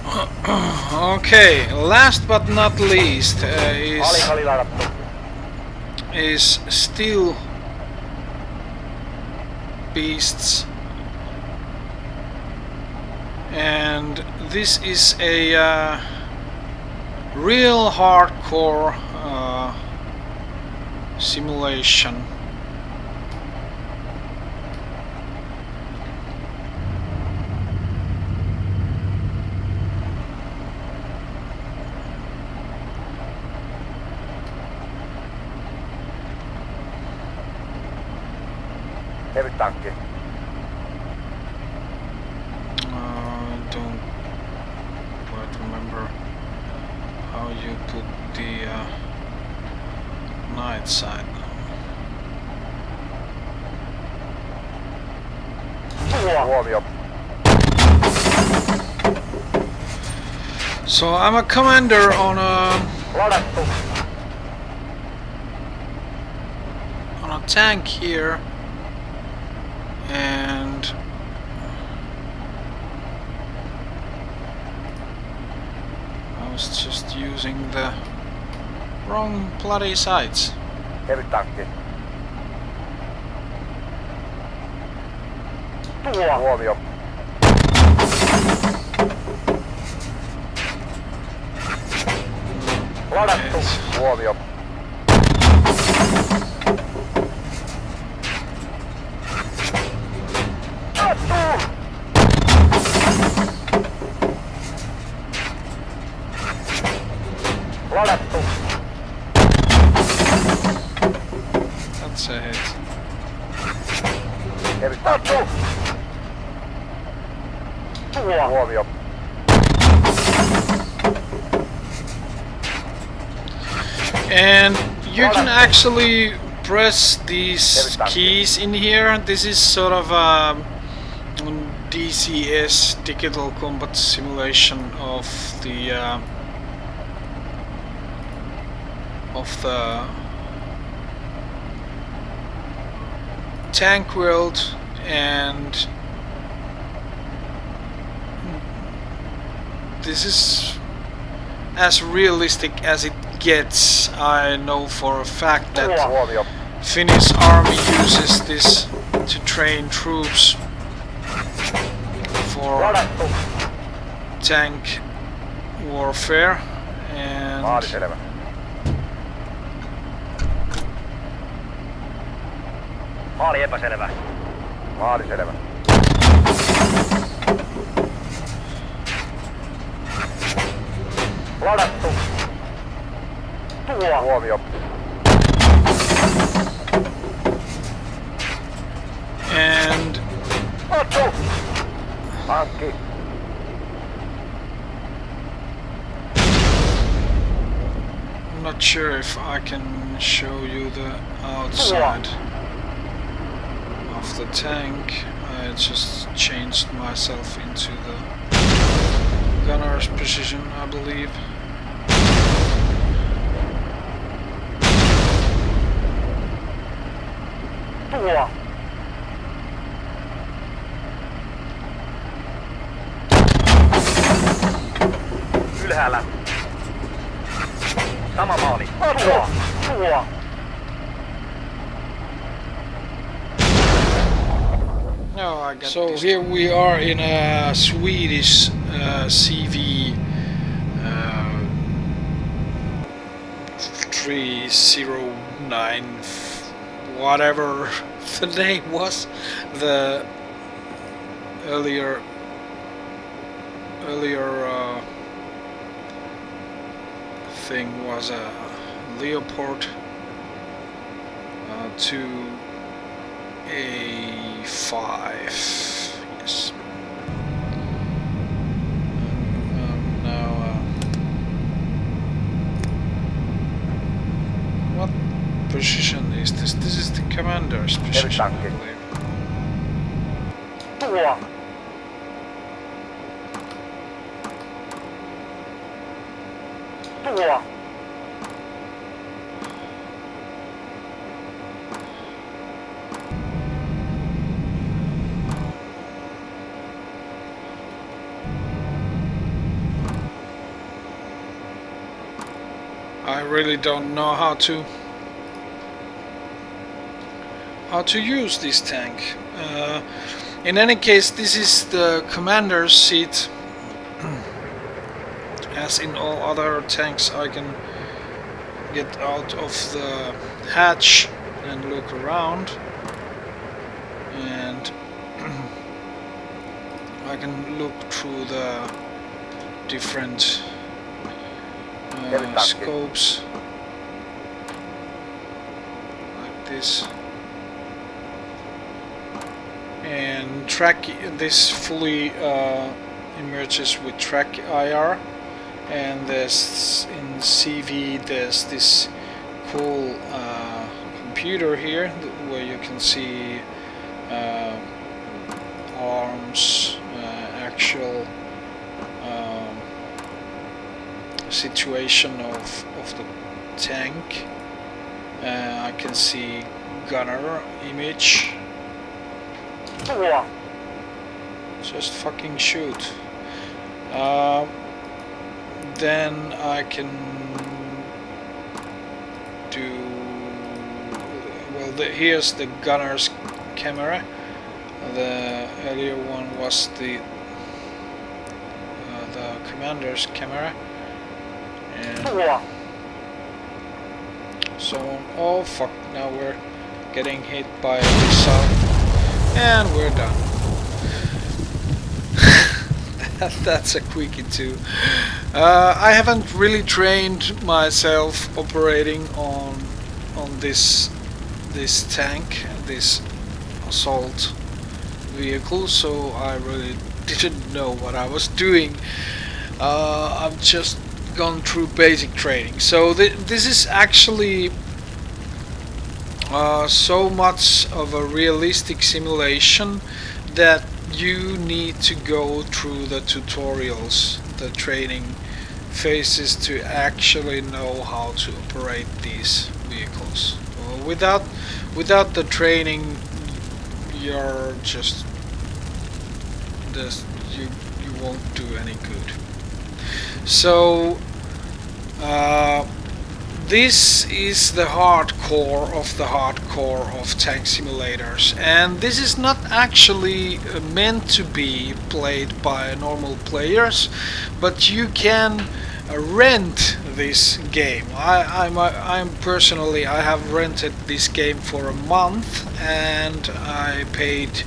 Okay, last but not least is Steelbeasts, and this is a real hardcore simulation. Heavy tankki. Don't quite remember how you put the night side. Huomio. So I'm a commander on Ladattu. a tank here, and I was just using the wrong bloody sides. Heavy tankki. Huomio. Ladattu. Huomio. Ladattu. That's a hit. Heavy tankki. Huomio. And you can actually press these keys in here. This is sort of a DCS, Digital Combat Simulation of the tank world, and this is as realistic as it gets. I know for a fact that Huomio. Finnish army uses this to train troops for Ladattu. tank warfare, and Maali selvä. Maali epäselvä. Maali selvä. Ladattu. Huomio. and Ladattu. Tankki. I'm not sure if I can show you the outside of the tank. I just changed myself into the gunner's position, I believe. Ylhäällä. Sama maali. No, I got so this. Here we are in a Swedish CV 309, whatever the name was. The earlier thing was a Leopard 2A5. Yes. Now, what position is this? This is the commander's position, I believe. I really don't know how to use this tank. In any case, this is the commander's seat. As in all other tanks, I can get out of the hatch and look around, and I can look through the different scopes like this, and track. This fully emerges with track IR, and there's in CV there's this cool computer here where you can see arms, actual situation of the tank. I can see gunner image. Just fucking shoot. Then I can do well. Here's the gunner's camera. The earlier one was the commander's camera, and so on. Oh fuck! Now we're getting hit by a missile, and we're done. That's a quickie too. I haven't really trained myself operating on this tank, this assault vehicle, so I really didn't know what I was doing. I've just gone through basic training, so this is actually so much of a realistic simulation that you need to go through the tutorials, the training phases, to actually know how to operate these vehicles. Without the training, you're just you won't do any good. So this is the hardcore of the hardcore of tank simulators, and this is not actually meant to be played by normal players, but you can rent this game. I'm personally, I have rented this game for a month, and I paid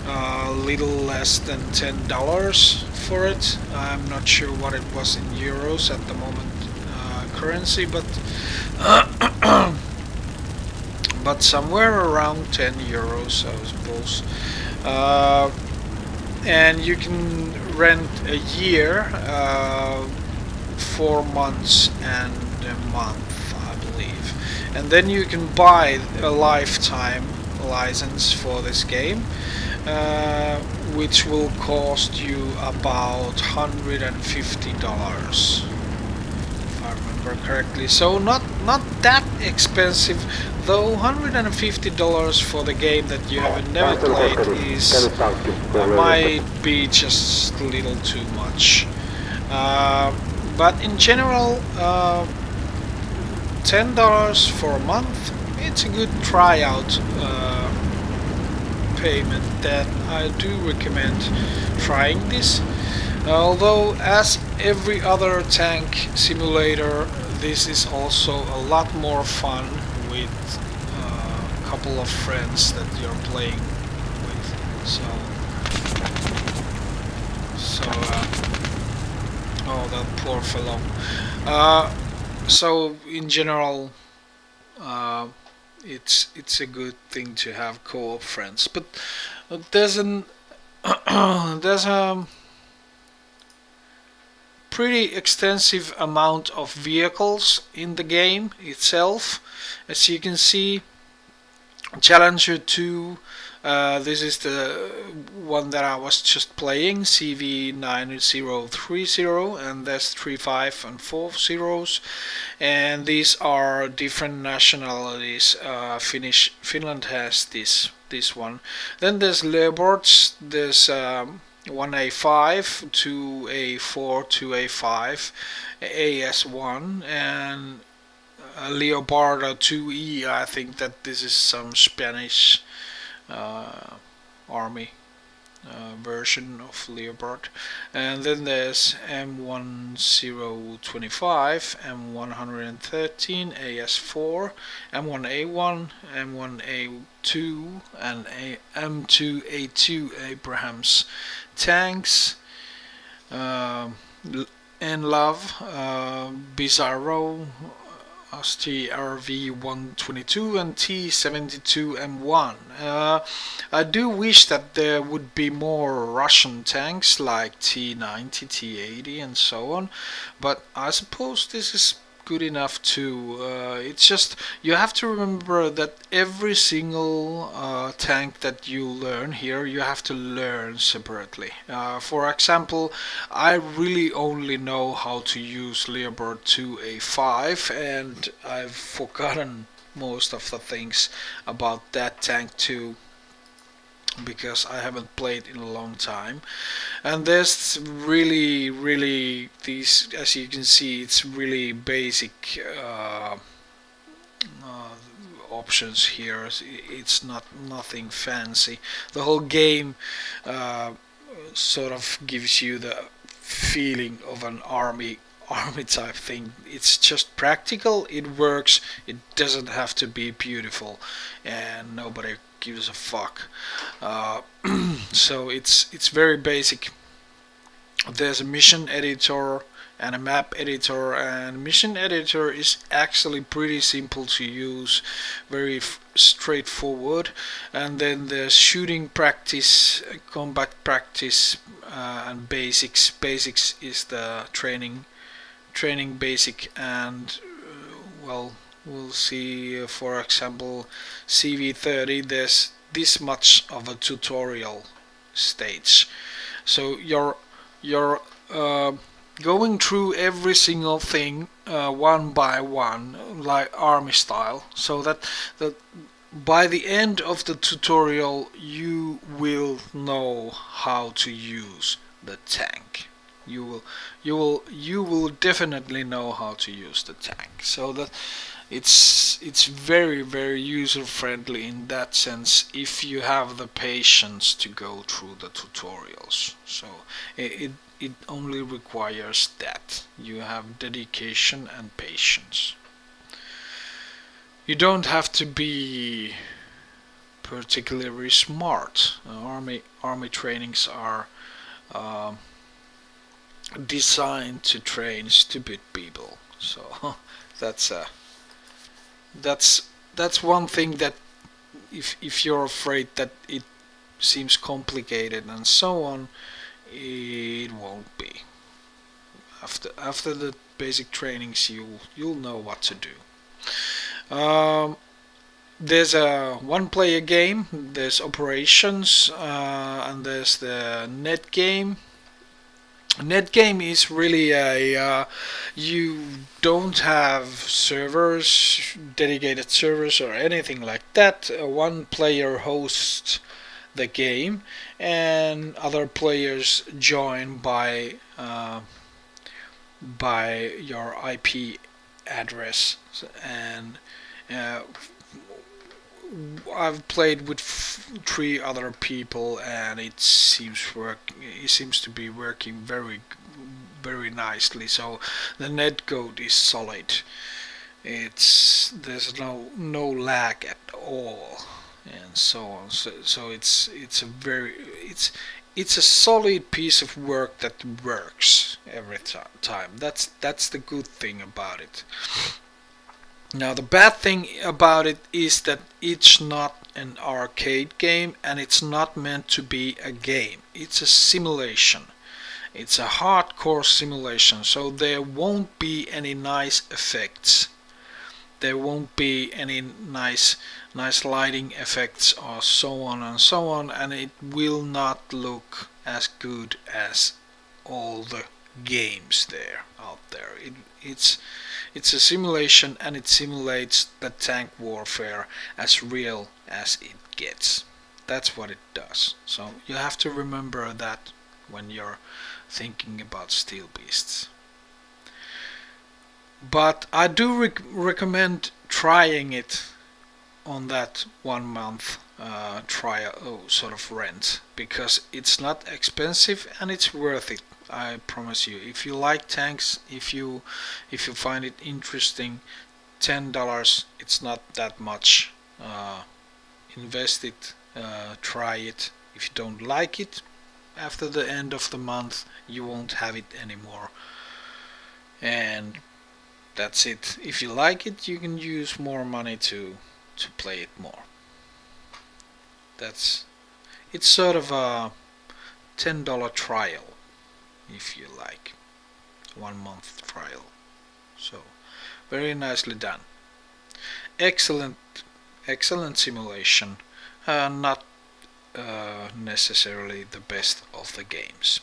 a little less than $10 for it. I'm not sure what it was in euros at the moment, currency, but but somewhere around 10 euros, I suppose. And you can rent a year, 4 months and a month, I believe, and then you can buy a lifetime license for this game, which will cost you about $150, if I remember correctly. So not that expensive, though. $150 for the game that you have never played is might be just a little too much. But in general, $10 for a month, it's a good tryout payment that I do recommend trying this. Although, as every other tank simulator, this is also a lot more fun with a couple of friends that you're playing with. Oh, that poor fellow. So in general, it's a good thing to have co-op friends, but there's there's a pretty extensive amount of vehicles in the game itself. As you can see, Challenger 2, this is the one that I was just playing, CV9030, and there's 35 and 4 zeros, and these are different nationalities. Finland has this one. Then there's Leopards, there's 1A5, 2A4, 2A5, AS1, and Leopardo 2E. I think that this is some Spanish army version of Leopard. And then there's M1025, M113, AS4, M1A1, M1A2, and M2A2 Abrams tanks. Love, Bizarro, STRV-122 and T-72M1. I do wish that there would be more Russian tanks like T-90, T-80 and so on, but I suppose this is good enough too. It's just you have to remember that every single tank that you learn here you have to learn separately. For example, I really only know how to use Leopard 2A5 and I've forgotten most of the things about that tank too, because I haven't played in a long time. And there's really these, as you can see, it's really basic options here. It's not nothing fancy. The whole game sort of gives you the feeling of an army type thing. It's just practical, it works, it doesn't have to be beautiful, and nobody gives a fuck. So it's very basic. There's a mission editor and a map editor, and mission editor is actually pretty simple to use, very straightforward. And then there's shooting practice, combat practice, and basics. Basics is the training basic, and well, we'll see, for example, CV30, there's this much of a tutorial stage, so you're going through every single thing one by one, like army style, so that by the end of the tutorial you will know how to use the tank. You will definitely know how to use the tank, so that it's very user friendly in that sense if you have the patience to go through the tutorials. So it only requires that you have dedication and patience. You don't have to be particularly smart. Army trainings are designed to train stupid people. So that's one thing that if you're afraid that it seems complicated and so on, it won't be. After the basic trainings, you'll know what to do. There's a one-player game. There's operations, and there's the net game. Net game is really a you don't have servers, dedicated servers or anything like that. One player hosts the game, and other players join by your IP address. And I've played with 3 other people, and it seems to be working very nicely. So the net code is solid. There's no lag at all, and so on. So it's a solid piece of work that works every time. That's the good thing about it. Now the bad thing about it is that it's not an arcade game, and it's not meant to be a game. It's a simulation. It's a hardcore simulation, so there won't be any nice effects. There won't be any nice lighting effects or so on and so on, and it will not look as good as all the games out there. It's a simulation, and it simulates the tank warfare as real as it gets. That's what it does. So you have to remember that when you're thinking about Steelbeasts. But I do recommend trying it on that 1 month trial sort of rent, because it's not expensive and it's worth it. I promise you. If you like tanks, if you find it interesting, $10, it's not that much. Invest it, try it. If you don't like it, after the end of the month, you won't have it anymore. And that's it. If you like it, you can use more money to play it more. It's sort of a $10 trial, if you like. 1 month trial. So very nicely done. Excellent, excellent simulation. Not necessarily the best of the games.